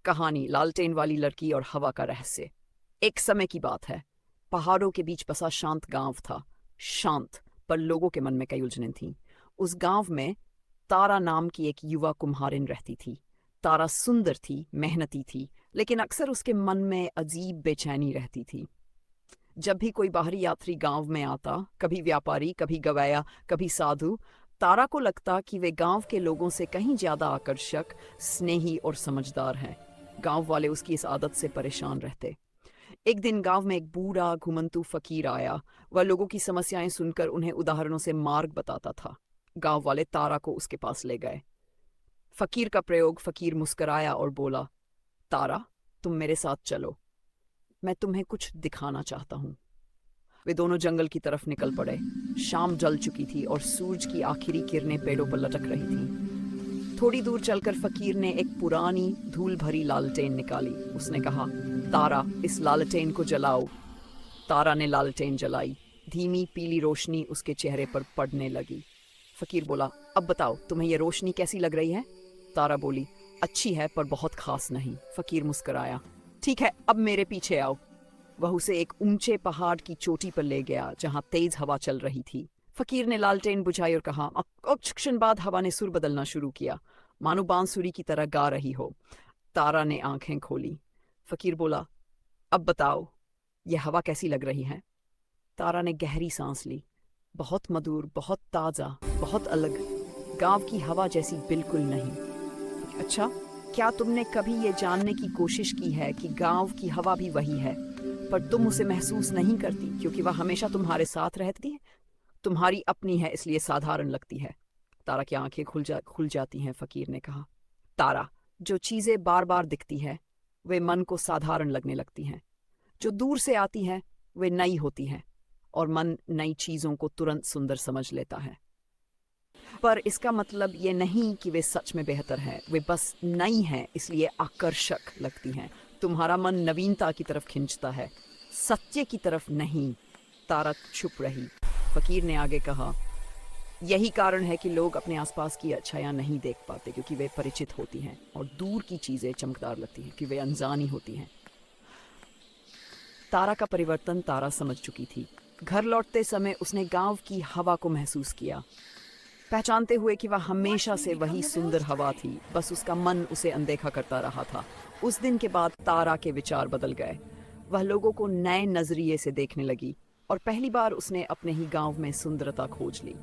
कहानी लालटेन वाली लड़की और हवा का रहस्य। एक समय की बात है। पहाड़ों के बीच बसा शांत गांव था। शांत, पर लोगों के मन में कई उलझनें थीं। उस गांव में तारा नाम की एक युवा कुम्हारिन रहती थी। तारा सुंदर थी, मेहनती थी, लेकिन अक्सर उसके मन में अजीब बेचैनी रहती थी। जब भी कोई बाहरी यात्री गांव में आता, कभी व्यापारी, कभी गवैया, कभी साधु, तारा को लगता कि वे गांव के लोगों से कहीं ज्यादा आकर्षक, स्नेही और समझदार हैं। गांव वाले उसकी इस आदत से परेशान रहते। एक दिन गांव में एक बूढ़ा घुमंतू फकीर आया। वह लोगों की समस्याएं सुनकर उन्हें उदाहरणों से मार्ग बताता था। गांव वाले तारा को उसके पास ले गए। फकीर मुस्कराया और बोला, तारा, तुम मेरे साथ चलो, मैं तुम्हें कुछ दिखाना चाहता हूँ। वे दोनों जंगल की तरफ निकल पड़े। शाम जल चुकी थी और सूरज की आखिरी किरणें पेड़ों पर लटक रही थीं। थोड़ी दूर चलकर फकीर ने एक पुरानी धूल भरी लालटेन निकाली। उसने कहा, तारा, इस लालटेन को जलाओ। तारा ने लालटेन जलाई। धीमी पीली रोशनी उसके चेहरे पर पड़ने लगी। फकीर बोला, अब बताओ, तुम्हें यह रोशनी कैसी लग रही है? तारा बोली, अच्छी है, पर बहुत खास नहीं। फकीर मुस्कुराया, ठीक है, अब मेरे पीछे आओ। वह उसे एक ऊंचे पहाड़ की चोटी पर ले गया, जहां तेज हवा चल रही थी। फकीर ने लालटेन बुझाई और कहा, कुछ क्षण बाद हवा ने सुर बदलना शुरू किया, मानो बांसुरी की तरह गा रही हो। तारा ने आंखें खोली। फकीर बोला, अब बताओ, यह हवा कैसी लग रही है? तारा ने गहरी सांस ली। बहुत मधुर, बहुत ताजा, बहुत अलग। गांव की हवा जैसी बिल्कुल नहीं। अच्छा, क्या तुमने कभी ये जानने की कोशिश की है कि गांव की हवा भी वही है, पर तुम उसे महसूस नहीं करती क्योंकि वह हमेशा तुम्हारे साथ रहती है? तुम्हारी अपनी है, इसलिए साधारण लगती है। तारा की आंखें खुल जाती हैं। फकीर ने कहा, तारा, जो चीजें बार बार दिखती है वे मन को साधारण लगने लगती हैं। जो दूर से आती हैं वे नई होती हैं, और मन नई चीजों को तुरंत सुंदर समझ लेता है। पर इसका मतलब ये नहीं कि वे सच में बेहतर हैं, वे बस नई हैं, इसलिए आकर्षक लगती हैं। तुम्हारा मन नवीनता की तरफ खिंचता है, सत्य की तरफ नहीं। तारा चुप रही। फकीर ने आगे कहा, यही कारण है कि लोग अपने आसपास की अच्छाइयाँ नहीं देख पाते, क्योंकि वे परिचित होती हैं, और दूर की चीजें चमकदार लगती हैं क्योंकि वे अनजानी होती हैं। तारा का परिवर्तन तारा समझ चुकी थी। घर लौटते समय उसने गांव की हवा को महसूस किया, पहचानते हुए कि वह हमेशा से वही सुंदर हवा थी, बस उसका मन उसे अनदेखा करता रहा था। उस दिन के बाद तारा के विचार बदल गए। वह लोगों को नए नजरिए से देखने लगी, और पहली बार उसने अपने ही गांव में सुंदरता खोज ली।